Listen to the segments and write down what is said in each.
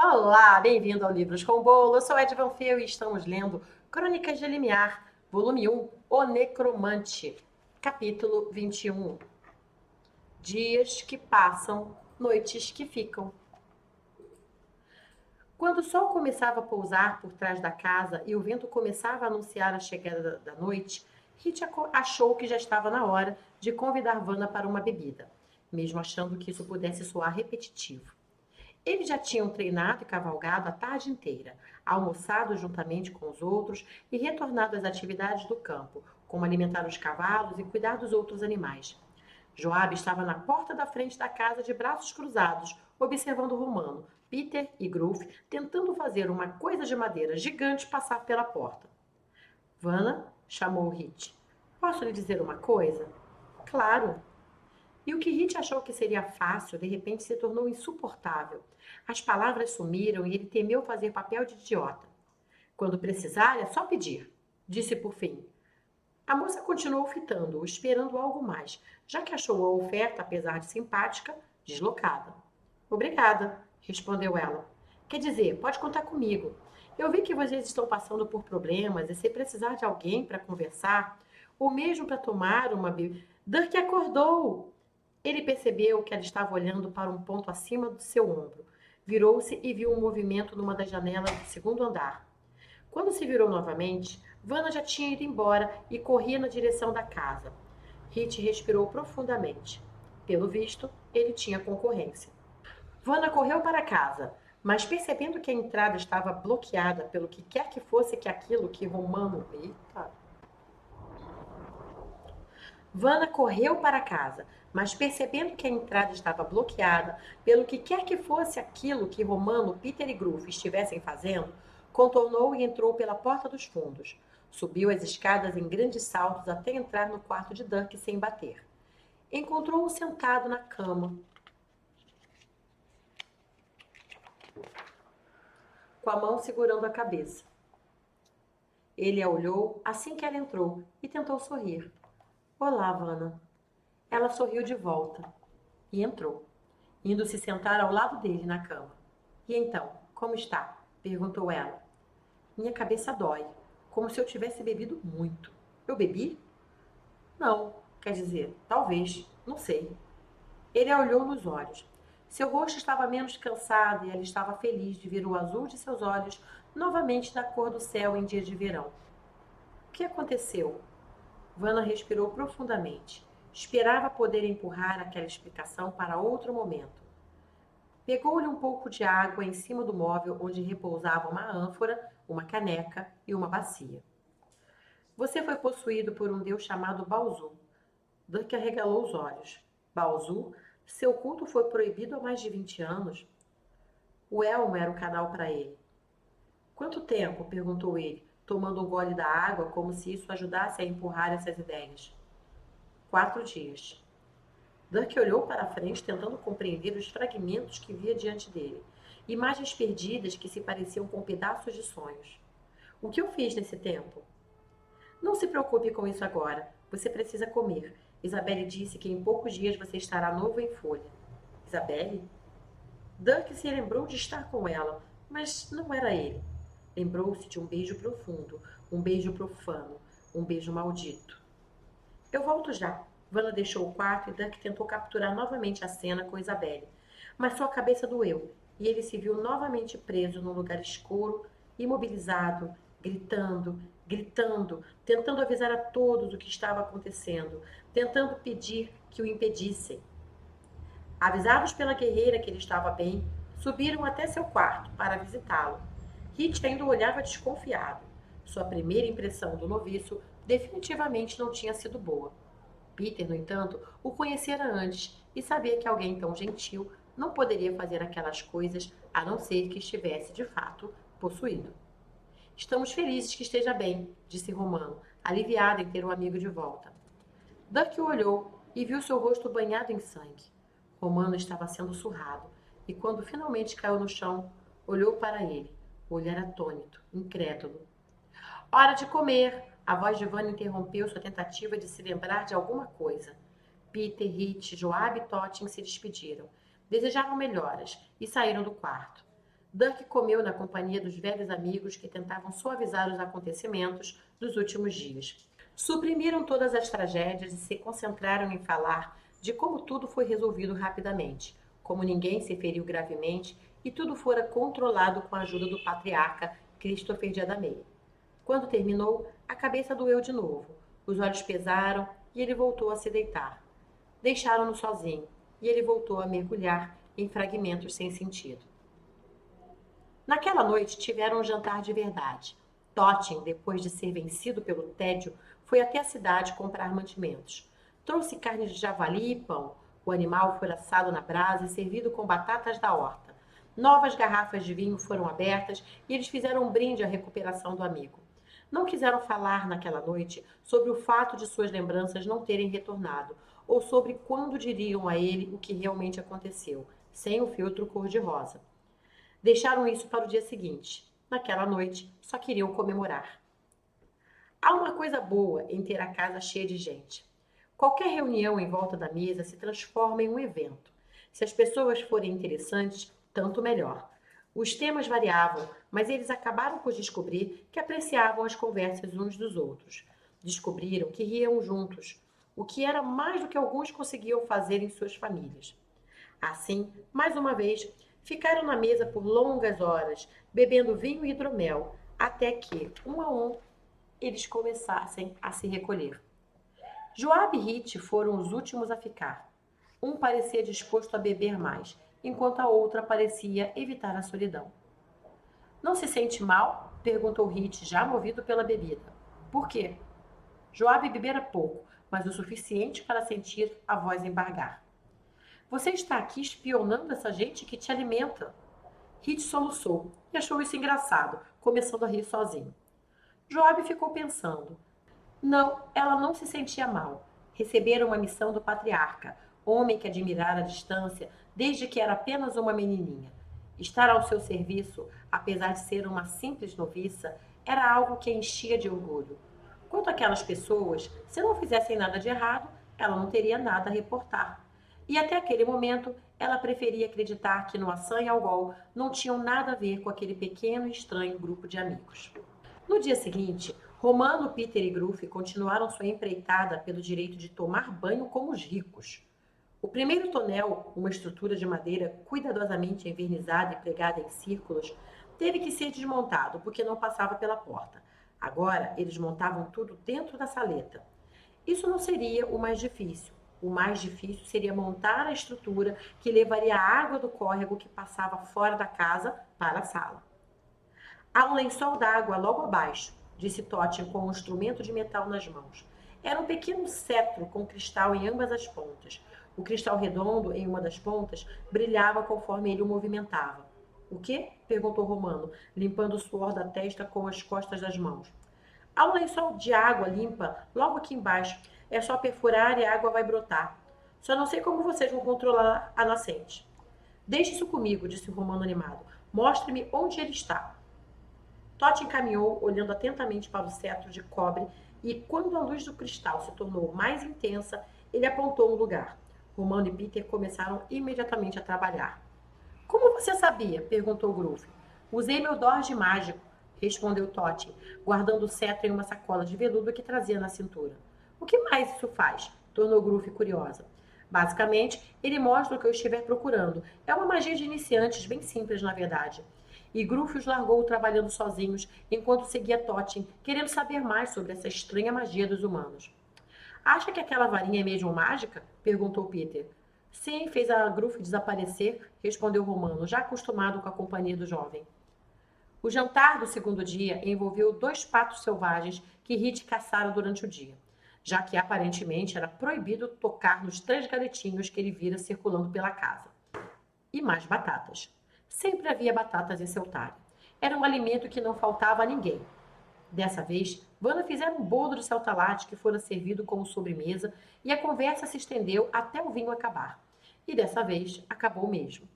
Olá, bem-vindo ao Livros com Bolo. Eu sou Ed Van Feel e estamos lendo Crônicas de Limiar, volume 1, O Necromante, capítulo 21. Dias que passam, noites que ficam. Quando o sol começava a pousar por trás da casa e o vento começava a anunciar a chegada da noite, Hit achou que já estava na hora de convidar Vanna para uma bebida, mesmo achando que isso pudesse soar repetitivo. Eles já tinham treinado e cavalgado a tarde inteira, almoçado juntamente com os outros e retornado às atividades do campo, como alimentar os cavalos e cuidar dos outros animais. Joabe estava na porta da frente da casa de braços cruzados, observando o romano, Peter e Gruf tentando fazer uma coisa de madeira gigante passar pela porta. Vanna, chamou Hit. Posso lhe dizer uma coisa? Claro. E o que Hit achou que seria fácil, de repente se tornou insuportável. As palavras sumiram e ele temeu fazer papel de idiota. Quando precisar, é só pedir, disse por fim. A moça continuou fitando-o, esperando algo mais, já que achou a oferta, apesar de simpática, deslocada. Obrigada, respondeu ela. Quer dizer, pode contar comigo. Eu vi que vocês estão passando por problemas e se precisar de alguém para conversar, ou mesmo para tomar uma bebida. Dirk acordou! Ele percebeu que ela estava olhando para um ponto acima do seu ombro. Virou-se e viu um movimento numa das janelas do segundo andar. Quando se virou novamente, Vanna já tinha ido embora e corria na direção da casa. Hit respirou profundamente. Pelo visto, ele tinha concorrência. Vanna correu para casa, mas percebendo que a entrada estava bloqueada pelo que quer que fosse que aquilo que Romano... Eita! Vanna correu para casa, mas percebendo que a entrada estava bloqueada pelo que quer que fosse aquilo que Romano, Peter e Gruf estivessem fazendo, contornou e entrou pela porta dos fundos. Subiu as escadas em grandes saltos até entrar no quarto de Dirk sem bater. Encontrou-o sentado na cama, com a mão segurando a cabeça. Ele a olhou assim que ela entrou e tentou sorrir. Olá, Vanna. Ela sorriu de volta e entrou, indo se sentar ao lado dele na cama. E então, como está? Perguntou ela. Minha cabeça dói, como se eu tivesse bebido muito. Eu bebi? Não, quer dizer, talvez, não sei. Ele a olhou nos olhos. Seu rosto estava menos cansado e ela estava feliz de ver o azul de seus olhos novamente da cor do céu em dia de verão. O que aconteceu? Vanna respirou profundamente. Esperava poder empurrar aquela explicação para outro momento. Pegou-lhe um pouco de água em cima do móvel onde repousava uma ânfora, uma caneca e uma bacia. Você foi possuído por um deus chamado Balzu. Dirk arregalou os olhos. Balzu? Seu culto foi proibido há mais de 20 anos? O elmo era o canal para ele. Quanto tempo? Perguntou ele, tomando um gole da água como se isso ajudasse a empurrar essas ideias. 4 dias. Dirk olhou para a frente, tentando compreender os fragmentos que via diante dele. Imagens perdidas que se pareciam com pedaços de sonhos. O que eu fiz nesse tempo? Não se preocupe com isso agora. Você precisa comer. Isabelle disse que em poucos dias você estará novo em folha. Isabelle? Dirk se lembrou de estar com ela, mas não era ele. Lembrou-se de um beijo profundo, um beijo profano, um beijo maldito. Eu volto já. Vanna deixou o quarto e Dirk tentou capturar novamente a cena com Isabelle. Mas sua cabeça doeu e ele se viu novamente preso num lugar escuro, imobilizado, gritando, gritando, tentando avisar a todos o que estava acontecendo, tentando pedir que o impedissem. Avisados pela guerreira que ele estava bem, subiram até seu quarto para visitá-lo. Hit ainda o olhava desconfiado. Sua primeira impressão do noviço definitivamente não tinha sido boa. Peter, no entanto, o conhecera antes e sabia que alguém tão gentil não poderia fazer aquelas coisas a não ser que estivesse, de fato, possuído. Estamos felizes que esteja bem, disse Romano, aliviado em ter o amigo de volta. Dirk o olhou e viu seu rosto banhado em sangue. Romano estava sendo surrado e, quando finalmente caiu no chão, olhou para ele, o olhar atônito, incrédulo. Hora de comer! A voz de Vanna interrompeu sua tentativa de se lembrar de alguma coisa. Peter, Hit, Joabe e Totin se despediram. Desejavam melhoras e saíram do quarto. Dirk comeu na companhia dos velhos amigos que tentavam suavizar os acontecimentos dos últimos dias. Suprimiram todas as tragédias e se concentraram em falar de como tudo foi resolvido rapidamente, como ninguém se feriu gravemente e tudo fora controlado com a ajuda do patriarca Christopher de Adamey. Quando terminou, a cabeça doeu de novo, os olhos pesaram e ele voltou a se deitar. Deixaram-no sozinho e ele voltou a mergulhar em fragmentos sem sentido. Naquela noite tiveram um jantar de verdade. Totin, depois de ser vencido pelo tédio, foi até a cidade comprar mantimentos. Trouxe carne de javali e pão. O animal foi assado na brasa e servido com batatas da horta. Novas garrafas de vinho foram abertas e eles fizeram um brinde à recuperação do amigo. Não quiseram falar naquela noite sobre o fato de suas lembranças não terem retornado, ou sobre quando diriam a ele o que realmente aconteceu, sem o filtro cor-de-rosa. Deixaram isso para o dia seguinte. Naquela noite, só queriam comemorar. Há uma coisa boa em ter a casa cheia de gente. Qualquer reunião em volta da mesa se transforma em um evento. Se as pessoas forem interessantes, tanto melhor. Os temas variavam, mas eles acabaram por descobrir que apreciavam as conversas uns dos outros. Descobriram que riam juntos, o que era mais do que alguns conseguiam fazer em suas famílias. Assim, mais uma vez, ficaram na mesa por longas horas, bebendo vinho e hidromel, até que, um a um, eles começassem a se recolher. Joabe e Hit foram os últimos a ficar. Um parecia disposto a beber mais, enquanto a outra parecia evitar a solidão. Não se sente mal? Perguntou Hit, já movido pela bebida. Por quê? Joabe bebera pouco, mas o suficiente para sentir a voz embargar. Você está aqui espionando essa gente que te alimenta. Hit soluçou e achou isso engraçado, começando a rir sozinho. Joabe ficou pensando. Não, ela não se sentia mal. Recebera uma missão do patriarca, homem que admirara a distância desde que era apenas uma menininha. Estar ao seu serviço, apesar de ser uma simples noviça, era algo que a enchia de orgulho. Quanto àquelas pessoas, se não fizessem nada de errado, ela não teria nada a reportar. E até aquele momento, ela preferia acreditar que Noaçã e Algol não tinham nada a ver com aquele pequeno e estranho grupo de amigos. No dia seguinte, Romano, Peter e Gruff continuaram sua empreitada pelo direito de tomar banho como os ricos. O primeiro tonel, uma estrutura de madeira cuidadosamente envernizada e pregada em círculos, teve que ser desmontado porque não passava pela porta. Agora, eles montavam tudo dentro da saleta. Isso não seria o mais difícil. O mais difícil seria montar a estrutura que levaria a água do córrego que passava fora da casa para a sala. Há um lençol d'água logo abaixo, disse Totten com um instrumento de metal nas mãos. Era um pequeno cetro com cristal em ambas as pontas. O cristal redondo, em uma das pontas, brilhava conforme ele o movimentava. O quê? Perguntou Romano, limpando o suor da testa com as costas das mãos. Há um lençol de água limpa logo aqui embaixo. É só perfurar e a água vai brotar. Só não sei como vocês vão controlar a nascente. Deixe isso comigo, disse o Romano animado. Mostre-me onde ele está. Totten caminhou, olhando atentamente para o cetro de cobre, e quando a luz do cristal se tornou mais intensa, ele apontou um lugar. Romano e Peter começaram imediatamente a trabalhar. Como você sabia? Perguntou Gruff. Usei meu dorje mágico, respondeu Totten, guardando o cetro em uma sacola de veludo que trazia na cintura. O que mais isso faz? Tornou Gruff curiosa. Basicamente, ele mostra o que eu estiver procurando. É uma magia de iniciantes, bem simples, na verdade. E Gruff os largou trabalhando sozinhos, enquanto seguia Totten, querendo saber mais sobre essa estranha magia dos humanos. Acha que aquela varinha é mesmo mágica? Perguntou Peter. Sim, fez a Gruff desaparecer, respondeu Romano, já acostumado com a companhia do jovem. O jantar do segundo dia envolveu 2 patos selvagens que Hit caçara durante o dia, já que aparentemente era proibido tocar nos 3 galetinhos que ele vira circulando pela casa. E mais batatas. Sempre havia batatas em seu talho. Era um alimento que não faltava a ninguém. Dessa vez, Vanna fizera um bolo de saltalate que fora servido como sobremesa e a conversa se estendeu até o vinho acabar. E dessa vez, acabou mesmo.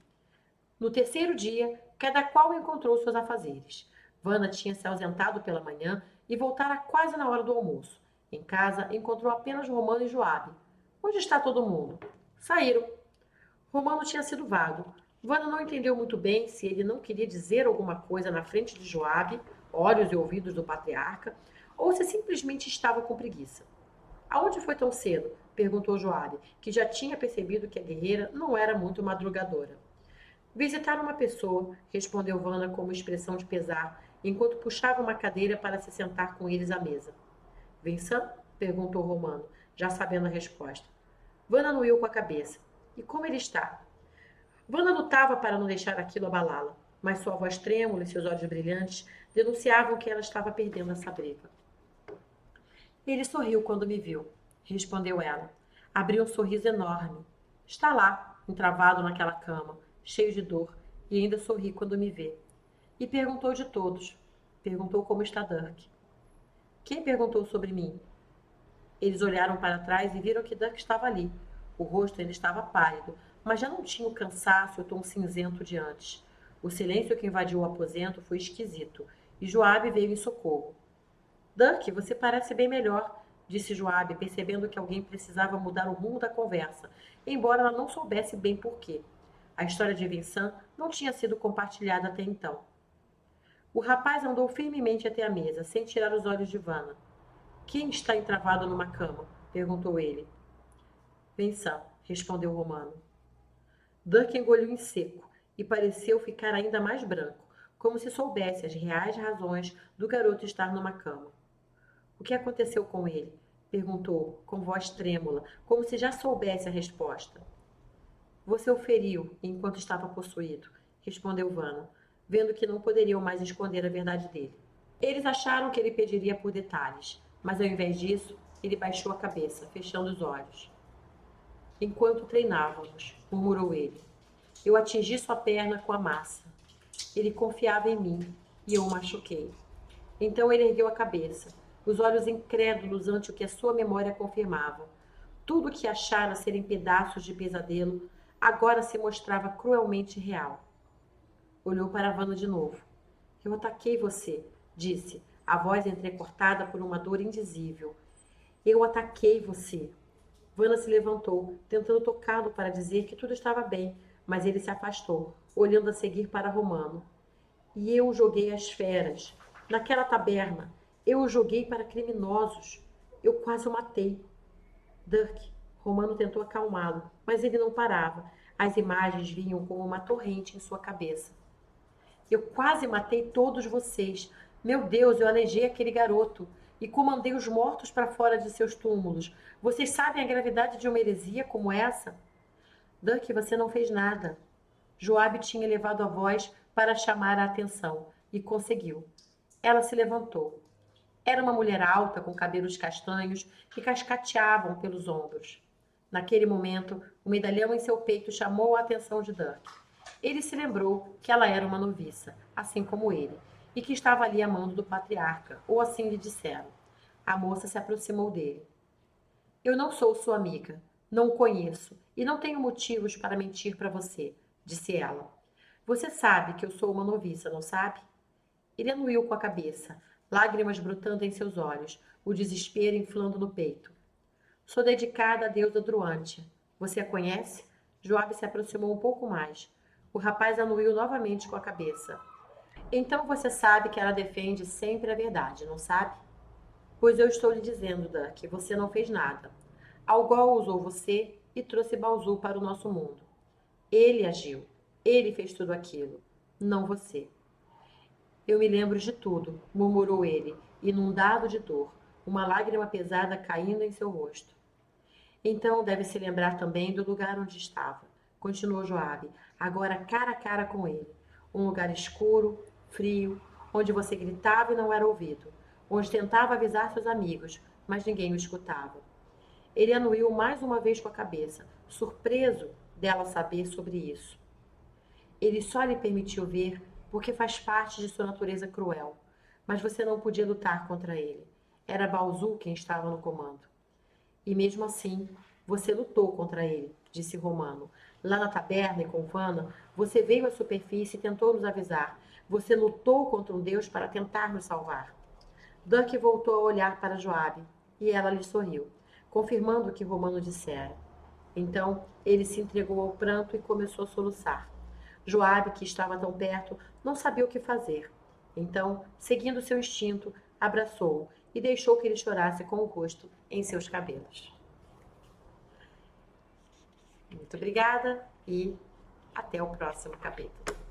No terceiro dia, cada qual encontrou seus afazeres. Vanna tinha se ausentado pela manhã e voltara quase na hora do almoço. Em casa, encontrou apenas Romano e Joabe. Onde está todo mundo? Saíram. Romano tinha sido vago. Vana não entendeu muito bem se ele não queria dizer alguma coisa na frente de Joabe, olhos e ouvidos do patriarca, ou se simplesmente estava com preguiça. Aonde foi tão cedo? Perguntou Joabe, que já tinha percebido que a guerreira não era muito madrugadora. Visitar uma pessoa, respondeu Vana com uma expressão de pesar, enquanto puxava uma cadeira para se sentar com eles à mesa. Vincent? Perguntou Romano, já sabendo a resposta. Vana anuiu com a cabeça. E como ele está? Vana lutava para não deixar aquilo abalá-la, mas sua voz trêmula e seus olhos brilhantes denunciavam que ela estava perdendo essa briga. Ele sorriu quando me viu, respondeu ela. Abriu um sorriso enorme. Está lá, entravado naquela cama, cheio de dor, e ainda sorri quando me vê. E perguntou de todos. Perguntou como está Dirk. Quem perguntou sobre mim? Eles olharam para trás e viram que Dirk estava ali. O rosto ainda estava pálido, mas já não tinha o cansaço e o tom cinzento de antes. O silêncio que invadiu o aposento foi esquisito, e Joabe veio em socorro. Dirk, você parece bem melhor, disse Joabe, percebendo que alguém precisava mudar o rumo da conversa, embora ela não soubesse bem por quê. A história de Vincent não tinha sido compartilhada até então. O rapaz andou firmemente até a mesa, sem tirar os olhos de Vanna. Quem está entravado numa cama? Perguntou ele. Vincent, respondeu o Romano. Dirk engoliu em seco e pareceu ficar ainda mais branco, como se soubesse as reais razões do garoto estar numa cama. O que aconteceu com ele? Perguntou, com voz trêmula, como se já soubesse a resposta. Você o feriu enquanto estava possuído, respondeu Vanna, vendo que não poderiam mais esconder a verdade dele. Eles acharam que ele pediria por detalhes, mas ao invés disso, ele baixou a cabeça, fechando os olhos. Enquanto treinávamos, murmurou ele, eu atingi sua perna com a massa. Ele confiava em mim e eu o machuquei. Então ele ergueu a cabeça, os olhos incrédulos ante o que a sua memória confirmava. Tudo o que achara serem pedaços de pesadelo agora se mostrava cruelmente real. Olhou para Vanna de novo. Eu ataquei você, disse, a voz entrecortada por uma dor indizível. Eu ataquei você. Vanna se levantou, tentando tocá-lo para dizer que tudo estava bem, mas ele se afastou, olhando a seguir para Romano. E eu o joguei às feras. Naquela taberna, eu o joguei para criminosos. Eu quase o matei. Dirk, Romano tentou acalmá-lo, mas ele não parava. As imagens vinham como uma torrente em sua cabeça. Eu quase matei todos vocês. Meu Deus, eu alejei aquele garoto e comandei os mortos para fora de seus túmulos. Vocês sabem a gravidade de uma heresia como essa? Dirk, você não fez nada. Joabe tinha elevado a voz para chamar a atenção e conseguiu. Ela se levantou. Era uma mulher alta, com cabelos castanhos que cascateavam pelos ombros. Naquele momento, o medalhão em seu peito chamou a atenção de Dirk. Ele se lembrou que ela era uma noviça, assim como ele, e que estava ali a mando do patriarca, ou assim lhe disseram. A moça se aproximou dele. Eu não sou sua amiga, não o conheço e não tenho motivos para mentir para você, disse ela. Você sabe que eu sou uma noviça, não sabe? Ele anuiu com a cabeça, lágrimas brotando em seus olhos, o desespero inflando no peito. Sou dedicada à deusa Druântia. Você a conhece? Joabe se aproximou um pouco mais. O rapaz anuiu novamente com a cabeça. Então você sabe que ela defende sempre a verdade, não sabe? Pois eu estou lhe dizendo, Dan, que você não fez nada. Algol usou você e trouxe Balzu para o nosso mundo. Ele agiu. Ele fez tudo aquilo. Não você. Eu me lembro de tudo, murmurou ele, inundado de dor, uma lágrima pesada caindo em seu rosto. Então deve se lembrar também do lugar onde estava, continuou Joabe, agora cara a cara com ele. Um lugar escuro, frio, onde você gritava e não era ouvido, onde tentava avisar seus amigos, mas ninguém o escutava. Ele anuiu mais uma vez com a cabeça, surpreso dela saber sobre isso. Ele só lhe permitiu ver porque faz parte de sua natureza cruel. Mas você não podia lutar contra ele. Era Balzu quem estava no comando. E mesmo assim, você lutou contra ele, disse Romano. Lá na taberna e com Vanna, você veio à superfície e tentou nos avisar. Você lutou contra um deus para tentar nos salvar. Dirk voltou a olhar para Joabe, e ela lhe sorriu, confirmando o que Romano dissera. Então, ele se entregou ao pranto e começou a soluçar. Joabe, que estava tão perto, não sabia o que fazer. Então, seguindo seu instinto, abraçou-o e deixou que ele chorasse com o rosto em seus cabelos. Muito obrigada e até o próximo capítulo.